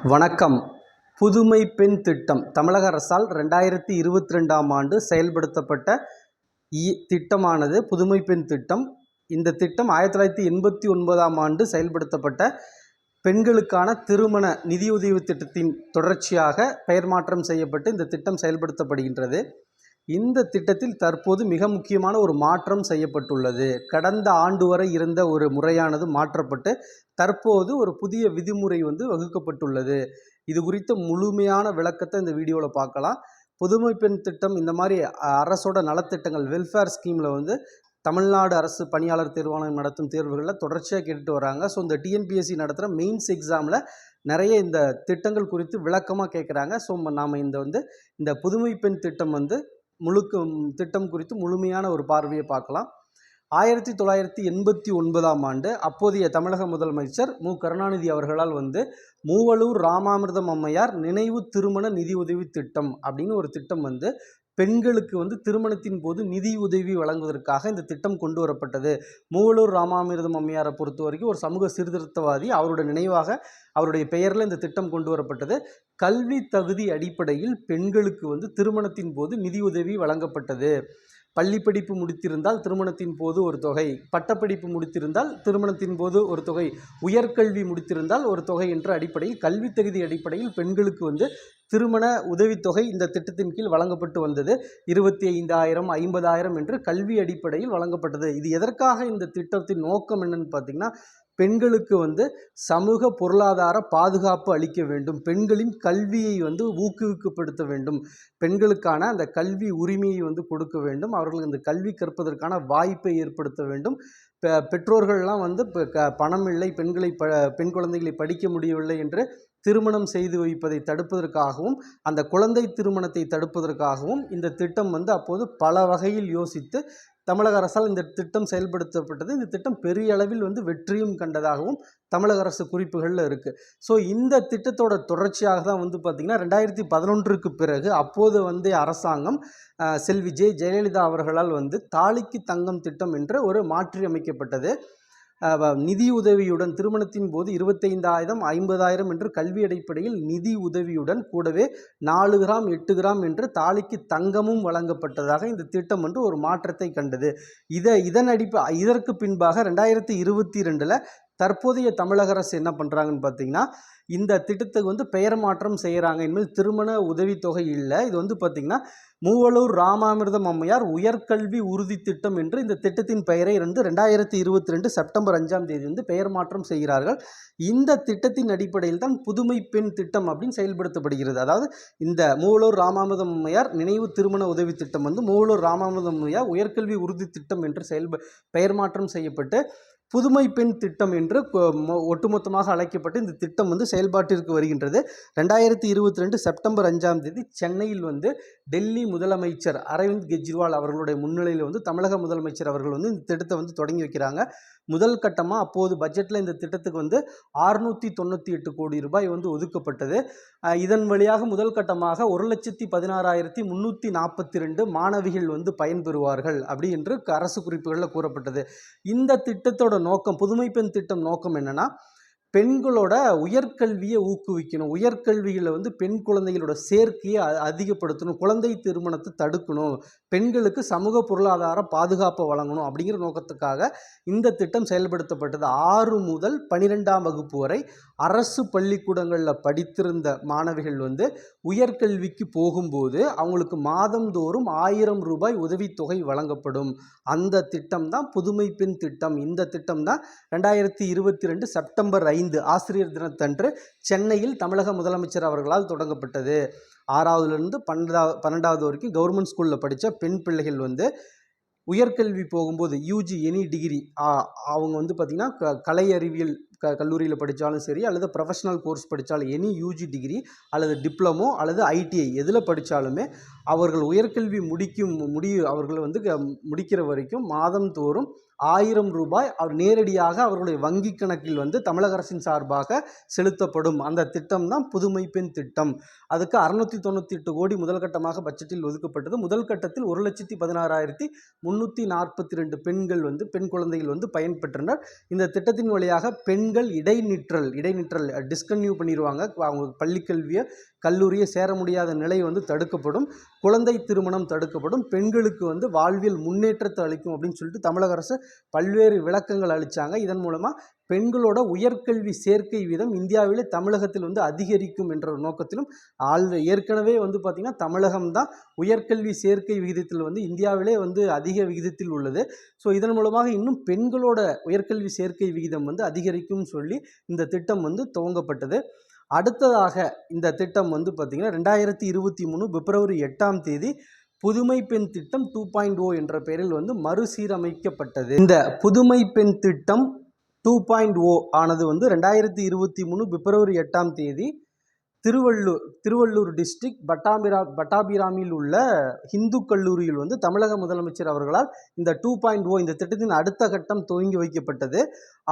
வணக்கம். புதுமை பெண் திட்டம் தமிழக அரசால் 2022ஆம் ஆண்டு செயல்படுத்தப்பட்ட திட்டமானது புதுமை பெண் திட்டம். இந்த திட்டம் 1989ஆம் ஆண்டு செயல்படுத்தப்பட்ட பெண்களுக்கான திருமண நிதியுதவி திட்டத்தின் தொடர்ச்சியாக பெயர் மாற்றம் செய்யப்பட்டு இந்த திட்டம் செயல்படுத்தப்படுகின்றது. இந்த திட்டத்தில் தற்போது மிக முக்கியமான ஒரு மாற்றம் செய்யப்பட்டுள்ளது. கடந்த ஆண்டு வரை இருந்த ஒரு முறையானது மாற்றப்பட்டு தற்போது ஒரு புதிய விதிமுறை வகுக்கப்பட்டுள்ளது. இது குறித்த முழுமையான விளக்கத்தை இந்த வீடியோவில் பார்க்கலாம். புதுமை பெண் திட்டம் இந்த மாதிரி அரசோட நலத்திட்டங்கள் வெல்ஃபேர் ஸ்கீமில் தமிழ்நாடு அரசு பணியாளர் தேர்வாணையம் நடத்தும் தேர்வுகளில் தொடர்ச்சியாக கேட்டுட்டு வராங்க. ஸோ இந்த டிஎன்பிஎஸ்சி நடத்துகிற மெயின்ஸ் எக்ஸாமில் நிறைய இந்த திட்டங்கள் குறித்து விளக்கமாக கேட்குறாங்க. ஸோ நாம் இந்த புதுமை பெண் திட்டம் திட்டம் குறித்து முழுமையான ஒரு பார்வையை பார்க்கலாம். 1989ஆம் ஆண்டு அப்போதைய தமிழக முதலமைச்சர் மு. கருணாநிதி அவர்களால் மூவலூர் ராமாமிர்தம் அம்மையார் நினைவு திருமண நிதியுதவி திட்டம் அப்படின்னு ஒரு திட்டம் பெண்களுக்கு திருமணத்தின் போது நிதி உதவி வழங்குவதற்காக இந்த திட்டம் கொண்டு வரப்பட்டது. மூவலூர் ராமாமிர்தம் அம்மையாரை பொறுத்த வரைக்கும் ஒரு சமூக சீர்திருத்தவாதி. அவருடைய நினைவாக அவருடைய பெயரில் இந்த திட்டம் கொண்டு வரப்பட்டது. கல்வி தகுதி அடிப்படையில் பெண்களுக்கு திருமணத்தின் போது நிதியுதவி வழங்கப்பட்டது. பள்ளி படிப்பு முடித்திருந்தால் திருமணத்தின் போது ஒரு தொகை, பட்டப்படிப்பு முடித்திருந்தால் திருமணத்தின் போது ஒரு தொகை, உயர்கல்வி முடித்திருந்தால் ஒரு தொகை என்ற அடிப்படையில் கல்வி தகுதி அடிப்படையில் பெண்களுக்கு திருமண உதவித்தொகை இந்த திட்டத்தின் கீழ் வழங்கப்பட்டு வந்தது. 25,000 50,000 என்று கல்வி அடிப்படையில் வழங்கப்பட்டது. இது எதற்காக இந்த திட்டத்தின் நோக்கம் என்னன்னு பார்த்தீங்கன்னா, பெண்களுக்கு சமூக பொருளாதார பாதுகாப்பு அளிக்க வேண்டும், பெண்களின் கல்வியை ஊக்குவிக்கப்படுத்த வேண்டும், பெண்களுக்கான அந்த கல்வி உரிமையை கொடுக்க வேண்டும், அவர்களுக்கு அந்த கல்வி கற்பதற்கான வாய்ப்பை ஏற்படுத்த வேண்டும். பெற்றோர்கள்லாம் பணம் இல்லை, பெண் குழந்தைகளை படிக்க முடியவில்லை என்று திருமணம் செய்து வைப்பதை தடுப்பதற்காகவும் அந்த குழந்தை திருமணத்தை தடுப்பதற்காகவும் இந்த திட்டம் அப்போது பல வகையில் யோசித்து தமிழக அரசால் இந்த திட்டம் செயல்படுத்தப்பட்டது. இந்த திட்டம் பெரிய அளவில் வெற்றியும் கண்டதாகவும் தமிழக அரசு குறிப்புகளில் இருக்குது. ஸோ இந்த திட்டத்தோட தொடர்ச்சியாக தான் பார்த்திங்கன்னா 2011க்கு பிறகு அப்போது அரசாங்கம் செல்வி ஜெயலலிதா அவர்களால் தாலிக்கு தங்கம் திட்டம் என்று ஒரு மாற்றி அமைக்கப்பட்டது. நிதி உதவியுடன் திருமணத்தின் போது 25,000 50,000 என்று கல்வி அடிப்படையில் நிதி உதவியுடன் கூடவே 4 கிராம் 8 கிராம் என்று தாலிக்கு தங்கமும் வழங்கப்பட்டதாக இந்த திட்டம் ஒரு மாற்றத்தை கண்டது. இதற்கு பின்பாக 2022 தற்போதைய தமிழக அரசு என்ன பண்ணுறாங்கன்னு பார்த்தீங்கன்னா, இந்த திட்டத்துக்கு பெயர் மாற்றம் செய்கிறாங்க. இனிமேல் திருமண உதவித்தொகை இல்லை, இது பார்த்திங்கன்னா மூவலூர் ராமாமிர்தம் அம்மையார் உயர்கல்வி உறுதி திட்டம் என்று இந்த திட்டத்தின் பெயரை 2022 செப்டம்பர் 5ஆம் தேதி பெயர் மாற்றம் செய்கிறார்கள். இந்த திட்டத்தின் அடிப்படையில் தான் புதுமை பெண் திட்டம் அப்படின்னு செயல்படுத்தப்படுகிறது. அதாவது இந்த மூவலூர் ராமாமிர்தம் அம்மையார் நினைவு திருமண உதவி திட்டம் மூவலூர் ராமாமிர்தம் அம்மையார் உயர்கல்வி உறுதி திட்டம் என்று பெயர் மாற்றம் செய்யப்பட்டு புதுமை பெண் திட்டம் என்று ஒட்டுமொத்தமாக அழைக்கப்பட்டு இந்த திட்டம் செயல்பாட்டிற்கு வருகின்றது. 2022 செப்டம்பர் 5ஆம் தேதி சென்னையில் டெல்லி முதலமைச்சர் அரவிந்த் கெஜ்ரிவால் அவர்களுடைய முன்னிலையில் தமிழக முதலமைச்சர் அவர்கள் இந்த திட்டத்தை தொடங்கி வைக்கிறாங்க. முதல் கட்டமாக அப்போது பட்ஜெட்டில் இந்த திட்டத்துக்கு 698 கோடி ரூபாய் ஒதுக்கப்பட்டது. இதன் வழியாக முதல் கட்டமாக 1,16,342 மாணவிகள் பயன்பெறுவார்கள் அப்படி என்று அரசு குறிப்புகளில் கூறப்பட்டது. இந்த திட்டத்தோட நோக்கம், புதுமை பெண் திட்டம் நோக்கம் என்னன்னா, பெண்களோட உயர்கல்வியை ஊக்குவிக்கணும், உயர்கல்வியில் பெண் குழந்தைகளோட சேர்க்கையை அதிகப்படுத்தணும், குழந்தை திருமணத்தை தடுக்கணும், பெண்களுக்கு சமூக பொருளாதார பாதுகாப்பை வழங்கணும் அப்படிங்கிற நோக்கத்துக்காக இந்த திட்டம் செயல்படுத்தப்பட்டது. 6 முதல் 12ஆம் வகுப்பு வரை அரசு பள்ளிக்கூடங்களில் படித்திருந்த மாணவிகள் உயர்கல்விக்கு போகும்போது அவங்களுக்கு மாதந்தோறும் 1000 ரூபாய் உதவித்தொகை வழங்கப்படும். அந்த திட்டம் தான் புதுமை பெண் திட்டம். இந்த திட்டம் தான் 2022 செப்டம்பர் 5 ஆசிரியர் தினத்தன்று சென்னையில் தமிழக முதலமைச்சர் அவர்களால் தொடங்கப்பட்டது. 6வதுலேருந்து 12வது வரைக்கும் கவர்மெண்ட் ஸ்கூலில் படித்த பெண் பிள்ளைகள் உயர்கல்வி போகும்போது யூஜி எனி டிகிரி அவங்க பார்த்திங்கன்னா கலை அறிவியல் கல்லூரியில் படித்தாலும் சரி, அல்லது ப்ரொஃபஷனல் கோர்ஸ் படித்தாலும் எனி யூஜி டிகிரி அல்லது டிப்ளமோ அல்லது ஐடிஐ எதில் படித்தாலுமே அவர்கள் உயர்கல்வி அவர்கள் முடிக்கிற வரைக்கும் மாதந்தோறும் 1000 ரூபாய் அவர் நேரடியாக அவர்களுடைய வங்கி கணக்கில் வந்து தமிழக அரசின் சார்பாக செலுத்தப்படும். அந்த திட்டம் தான் புதுமை பெண் திட்டம். அதுக்கு 698 கோடி முதல் கட்டமாக பட்ஜெட்டில் ஒதுக்கப்பட்டது. முதல் கட்டத்தில் 1,16,342 பெண்கள் வந்து பெண் குழந்தைகள் வந்து பயன்பெற்றனர். இந்த திட்டத்தின் வழியாக பெண்கள் இடைநிற்றல் டிஸ்கன்டினியூ பண்ணிடுவாங்க. அவங்க பள்ளிக்கல்வியை கல்லூரியை சேர முடியாத நிலை வந்து தடுக்கப்படும். குழந்தை திருமணம் தடுக்கப்படும். பெண்களுக்கு வந்து வாழ்வியல் முன்னேற்றத்தை அளிக்கும் அப்படின்னு சொல்லிட்டு தமிழக அரசு பல்வேறு விளக்கங்கள் அளித்தாங்க. இதன் மூலமாக பெண்களோட உயர்கல்வி சேர்க்கை வீதம் இந்தியாவிலே தமிழகத்தில் வந்து அதிகரிக்கும் என்ற ஒரு நோக்கத்திலும் ஏற்கனவே வந்து பார்த்திங்கன்னா தமிழகம் தான் உயர்கல்வி சேர்க்கை விகிதத்தில் வந்து இந்தியாவிலே வந்து அதிக விகிதத்தில் உள்ளது. ஸோ இதன் மூலமாக இன்னும் பெண்களோட உயர்கல்வி சேர்க்கை விகிதம் வந்து அதிகரிக்கும் சொல்லி இந்த திட்டம் வந்து துவங்கப்பட்டது. அடுத்ததாக இந்த திட்டம் வந்து பார்த்திங்கன்னா 2023 பிப்ரவரி 8ஆம் தேதி புதுமை பெண் திட்டம் 2.0 என்ற பெயரில் வந்து மறுசீரமைக்கப்பட்டது. இந்த புதுமை பெண் திட்டம் 2.0 ஆனது வந்து 2023 பிப்ரவரி 8ஆம் தேதி திருவள்ளூர் டிஸ்ட்ரிக்ட் பட்டாபிராமில் உள்ள இந்து கல்லூரியில் வந்து தமிழக முதலமைச்சர் அவர்களால் இந்த 2.0 இந்த திட்டத்தின் அடுத்த கட்டம் துவங்கி வைக்கப்பட்டது.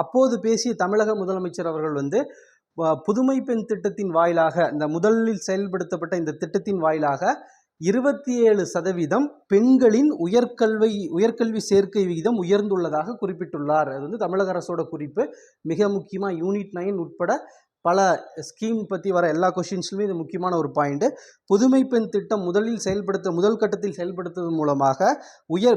அப்போது பேசிய தமிழக முதலமைச்சர் அவர்கள் வந்து புதுமை பெண் திட்டத்தின் வாயிலாக இந்த முதலில் செயல்படுத்தப்பட்ட இந்த திட்டத்தின் வாயிலாக 27% பெண்களின் உயர்கல்வி சேர்க்கை விகிதம் உயர்ந்துள்ளதாக குறிப்பிட்டுள்ளார். அது வந்து தமிழக அரசோட குறிப்பு. மிக முக்கியமாக யூனிட் 9 உட்பட பல ஸ்கீம் பற்றி வர எல்லா கொஷின்ஸ்லுமே இது முக்கியமான ஒரு பாயிண்ட்டு. புதுமை பெண் திட்டம் முதல் கட்டத்தில் செயல்படுத்துவதன் மூலமாக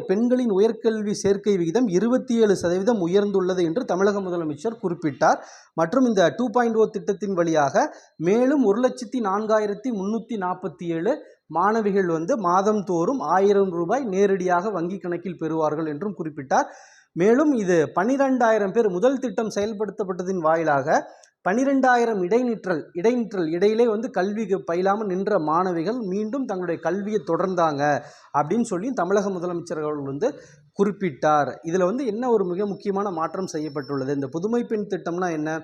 பெண்களின் உயர்கல்வி சேர்க்கை விகிதம் 27% உயர்ந்துள்ளது என்று தமிழக முதலமைச்சர் குறிப்பிட்டார். மற்றும் இந்த 2.0 திட்டத்தின் வழியாக மேலும் 1,04,347 மாணவிகள் வந்து மாதந்தோறும் 1000 ரூபாய் நேரடியாக வங்கி கணக்கில் பெறுவார்கள் என்றும் குறிப்பிட்டார். மேலும் இது 12,000 பேர் முதல் திட்டம் செயல்படுத்தப்பட்டதின் வாயிலாக 12,000 இடையிலே வந்து கல்வி பயிலாமல் நின்ற மாணவிகள் மீண்டும் தங்களுடைய கல்வியை தொடர்ந்தாங்க அப்படின்னு சொல்லி தமிழக முதலமைச்சர் அவர்கள் வந்து குறிப்பிட்டார். இதில் வந்து என்ன ஒரு மிக முக்கியமான மாற்றம் செய்யப்பட்டுள்ளது, இந்த புதுமை பெண் திட்டம்னா என்ன,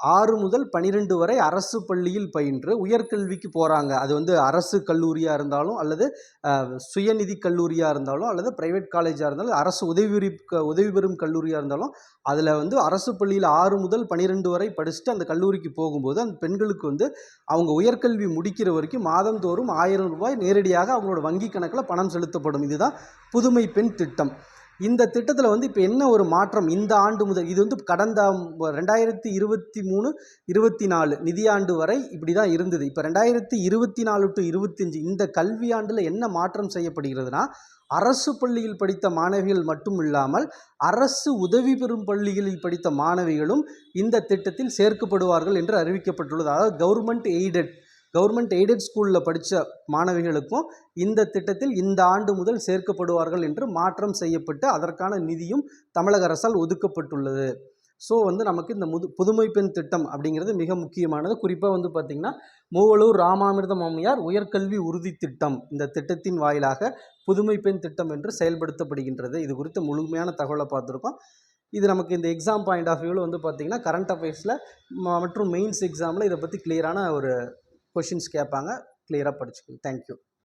6 முதல் 12 வரை அரசு பள்ளியில் பயின்று உயர்கல்விக்கு போகிறாங்க. அது வந்து அரசு கல்லூரியாக இருந்தாலும் அல்லது சுயநிதி கல்லூரியாக இருந்தாலும் அல்லது ப்ரைவேட் காலேஜாக இருந்தாலும் அரசு உதவி பெறும் கல்லூரியாக இருந்தாலும் அதில் வந்து அரசு பள்ளியில் 6 முதல் 12 வரை படிச்சுட்டு அந்த கல்லூரிக்கு போகும்போது அந்த பெண்களுக்கு வந்து அவங்க உயர்கல்வி முடிக்கிற வரைக்கும் மாதந்தோறும் 1000 ரூபாய் நேரடியாக அவங்களோட வங்கி கணக்கில் பணம் செலுத்தப்படும். இதுதான் புதுமை பெண் திட்டம். இந்த திட்டத்தில் வந்து இப்போ என்ன ஒரு மாற்றம், இந்த ஆண்டு முதல் இது வந்து கடந்த 2023-24 நிதியாண்டு வரை இப்படி தான் இருந்தது. இப்போ 2024 to 25 இந்த கல்வியாண்டில் என்ன மாற்றம் செய்யப்படுகிறதுனா, அரசு பள்ளியில் படித்த மாணவிகள் மட்டும் இல்லாமல் அரசு உதவி பெறும் பள்ளிகளில் படித்த மாணவிகளும் இந்த திட்டத்தில் சேர்க்கப்படுவார்கள் என்று அறிவிக்கப்பட்டுள்ளது. அதாவது கவர்மெண்ட் எய்டட் ஸ்கூலில் படித்த மாணவிகளுக்கும் இந்த திட்டத்தில் இந்த ஆண்டு முதல் சேர்க்கப்படுவார்கள் என்று மாற்றம் செய்யப்பட்டு அதற்கான நிதியும் தமிழக அரசால் ஒதுக்கப்பட்டுள்ளது. ஸோ வந்து நமக்கு இந்த புதுமை பெண் திட்டம் அப்படிங்கிறது மிக முக்கியமானது. குறிப்பாக வந்து பார்த்திங்கன்னா மூவலூர் ராமாமிர்தம் அம்மையார் உயர்கல்வி உறுதி திட்டம், இந்த திட்டத்தின் வாயிலாக புதுமை பெண் திட்டம் என்று செயல்படுத்தப்படுகின்றது. இது குறித்து முழுமையான தகவலை பார்த்துருக்கோம். இது நமக்கு இந்த எக்ஸாம் பாயிண்ட் ஆஃப் வியூவில் வந்து பார்த்திங்கன்னா கரண்ட் அஃபேர்ஸில் மற்றும் மெயின்ஸ் எக்ஸாமில் இதை பற்றி கிளியரான ஒரு கொஷின்ஸ் கேட்பாங்க. கிளியராக படிச்சுக்கோங்க. தேங்க்யூ.